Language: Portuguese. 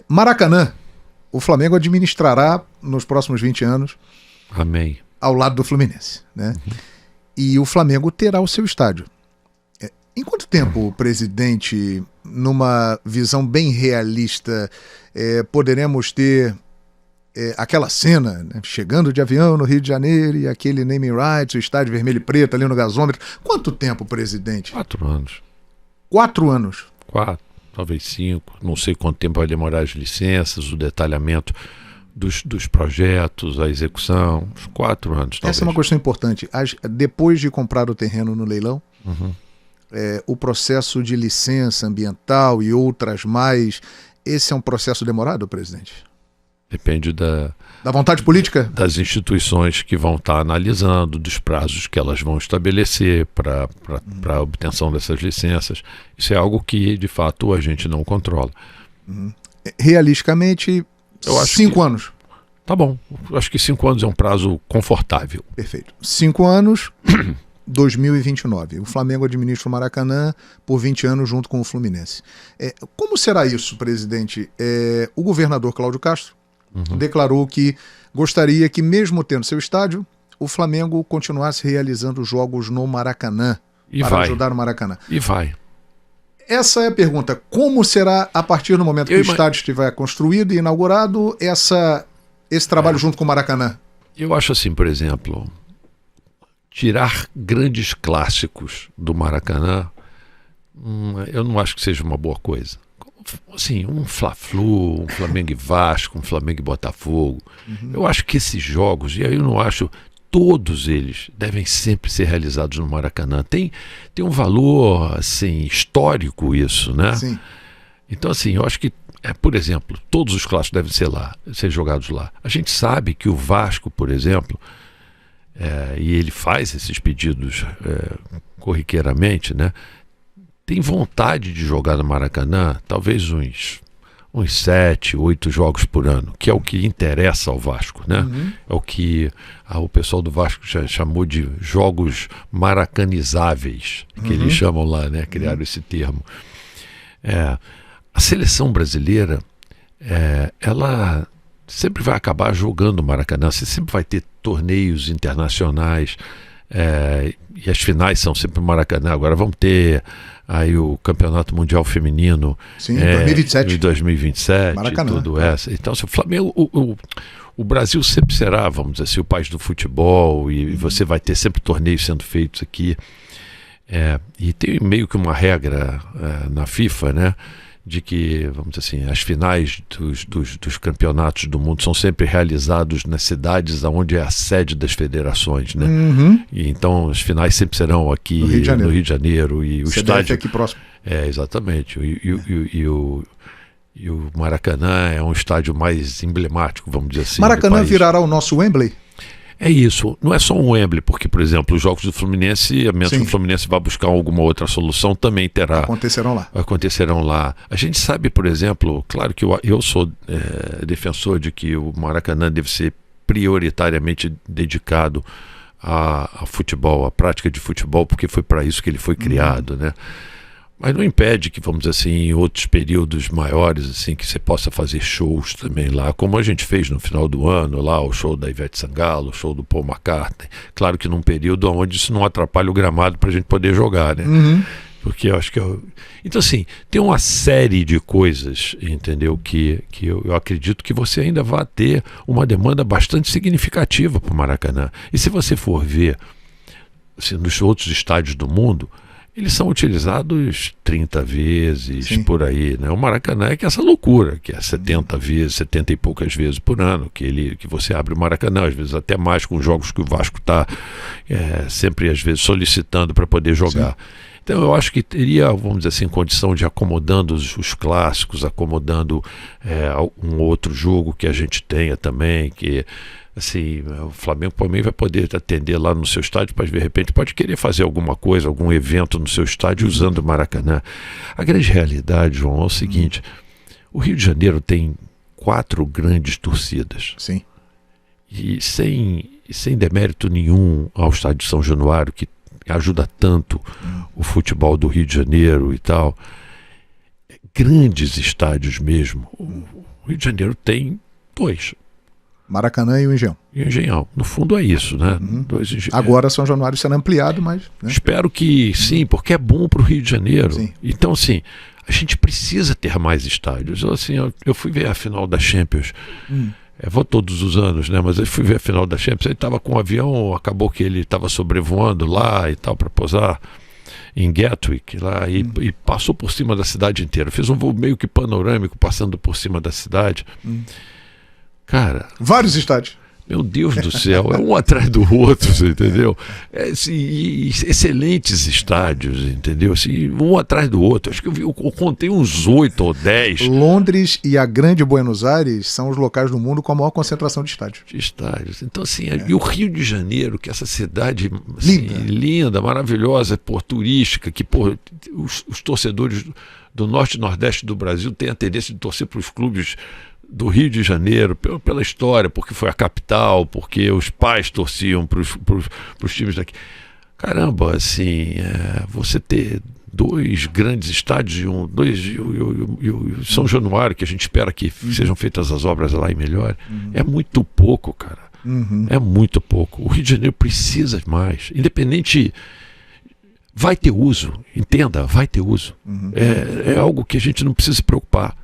Maracanã, o Flamengo administrará nos próximos 20 anos. Amém. Ao lado do Fluminense, né? E o Flamengo terá o seu estádio. Em quanto tempo, presidente, numa visão bem realista, poderemos ter aquela cena, né, chegando de avião no Rio de Janeiro e aquele naming rights, o estádio vermelho e preto ali no gasômetro? Quanto tempo, presidente? 4 anos. 4 anos? 4, talvez 5. Não sei quanto tempo vai demorar as licenças, o detalhamento dos projetos, a execução. Uns 4 anos, talvez. Essa é uma questão importante. Depois de comprar o terreno no leilão, o processo de licença ambiental e outras mais, esse é um processo demorado, presidente? Depende da vontade política? Das instituições que vão estar analisando, dos prazos que elas vão estabelecer para a obtenção dessas licenças. Isso é algo que, de fato, a gente não controla. Realisticamente, 5 anos. Tá bom. Eu acho que 5 anos é um prazo confortável. Perfeito. 5 anos, 2029. O Flamengo administra o Maracanã por 20 anos junto com o Fluminense. Como será isso, presidente? O governador Cláudio Castro declarou que gostaria que, mesmo tendo seu estádio, o Flamengo continuasse realizando jogos no Maracanã para ajudar o Maracanã. E vai. Essa é a pergunta. Como será, a partir do momento que o estádio estiver construído e inaugurado, esse trabalho junto com o Maracanã? Eu acho assim, por exemplo, tirar grandes clássicos do Maracanã, eu não acho que seja uma boa coisa. Assim, um Fla-Flu, um Flamengo e Vasco, um Flamengo e Botafogo. Eu acho que esses jogos, e aí eu não acho, todos eles devem sempre ser realizados no Maracanã. Tem um valor, assim, histórico isso, né? Sim. Então, assim, eu acho que, por exemplo, todos os clássicos devem ser jogados lá. A gente sabe que o Vasco, por exemplo, e ele faz esses pedidos corriqueiramente, né? Tem vontade de jogar no Maracanã, talvez uns 7, 8 jogos por ano, que é o que interessa ao Vasco, né? É o que o pessoal do Vasco já chamou de jogos maracanizáveis, que eles chamam lá, né? Criaram esse termo. A seleção brasileira, ela sempre vai acabar jogando no Maracanã, você sempre vai ter torneios internacionais, e as finais são sempre no Maracanã. Agora vamos ter aí o Campeonato Mundial Feminino. Sim, 2027. Em 2027, Maracanã. Tudo essa. Então, se o Flamengo, o Brasil sempre será, vamos dizer assim, o país do futebol, e você vai ter sempre torneios sendo feitos aqui. E tem meio que uma regra na FIFA, né? De que, vamos dizer assim, as finais dos campeonatos do mundo são sempre realizados nas cidades onde é a sede das federações, né? E então as finais sempre serão aqui no Rio de Janeiro, e o estádio aqui próximo. Exatamente. E o Maracanã é um estádio mais emblemático, vamos dizer assim. Maracanã virará o nosso Wembley? É isso, não é só um Wembley, porque, por exemplo, os jogos do Fluminense, a menos que o Fluminense vá buscar alguma outra solução, também acontecerão lá. A gente sabe, por exemplo, claro que eu sou defensor de que o Maracanã deve ser prioritariamente dedicado a futebol, à prática de futebol, porque foi para isso que ele foi criado, né? Mas não impede que, vamos dizer assim, em outros períodos maiores, assim, que você possa fazer shows também lá, como a gente fez no final do ano, lá o show da Ivete Sangalo, o show do Paul McCartney. Claro que num período onde isso não atrapalha o gramado para a gente poder jogar, né? Porque eu acho que... Então, assim, tem uma série de coisas, entendeu, que eu acredito que você ainda vai ter uma demanda bastante significativa para o Maracanã. E se você for ver, assim, nos outros estádios do mundo, eles são utilizados 30 vezes por aí, né? O Maracanã é que é essa loucura, que é 70 vezes, 70 e poucas vezes por ano, que você abre o Maracanã, às vezes até mais, com jogos que o Vasco está sempre, às vezes, solicitando para poder jogar. Então eu acho que teria, vamos dizer assim, condição de acomodando os clássicos, acomodando um outro jogo que a gente tenha também, que... Assim, o Flamengo, por mim, vai poder atender lá no seu estádio, mas de repente pode querer fazer alguma coisa, algum evento no seu estádio usando o Maracanã. A grande realidade, João, é o seguinte: o Rio de Janeiro tem 4 grandes torcidas. Sim. E sem demérito nenhum ao estádio de São Januário, que ajuda tanto o futebol do Rio de Janeiro e tal. grandes estádios mesmo, o Rio de Janeiro tem 2. Maracanã e o Engenhão. E o Engenhão. No fundo é isso, né? Agora São Januário sendo ampliado, mas... Né? Espero que sim, porque é bom para o Rio de Janeiro. Sim. Então, assim, a gente precisa ter mais estádios. Assim, eu fui ver a final da Champions. Vou todos os anos, né? Mas eu fui ver a final da Champions. Ele estava com um avião, acabou que ele estava sobrevoando lá e tal para pousar em Gatwick lá e passou por cima da cidade inteira. Fez um voo meio que panorâmico passando por cima da cidade. Cara, vários estádios. Meu Deus do céu, é um atrás do outro, você entendeu? Excelentes estádios, entendeu? Assim, um atrás do outro. Acho que eu contei uns 8 ou 10. Londres e a Grande Buenos Aires são os locais do mundo com a maior concentração de estádios. Então, assim, e o Rio de Janeiro, que é essa cidade assim, linda, maravilhosa, turística, que os torcedores do norte e nordeste do Brasil têm a tendência de torcer para os clubes do Rio de Janeiro, pela história, porque foi a capital, porque os pais torciam para os times daqui. Caramba, assim, você ter 2 grandes estádios e o São Januário, que a gente espera que sejam feitas as obras lá e melhor, é muito pouco, cara. É muito pouco. O Rio de Janeiro precisa mais. Independente... Vai ter uso, entenda, vai ter uso. É algo que a gente não precisa se preocupar.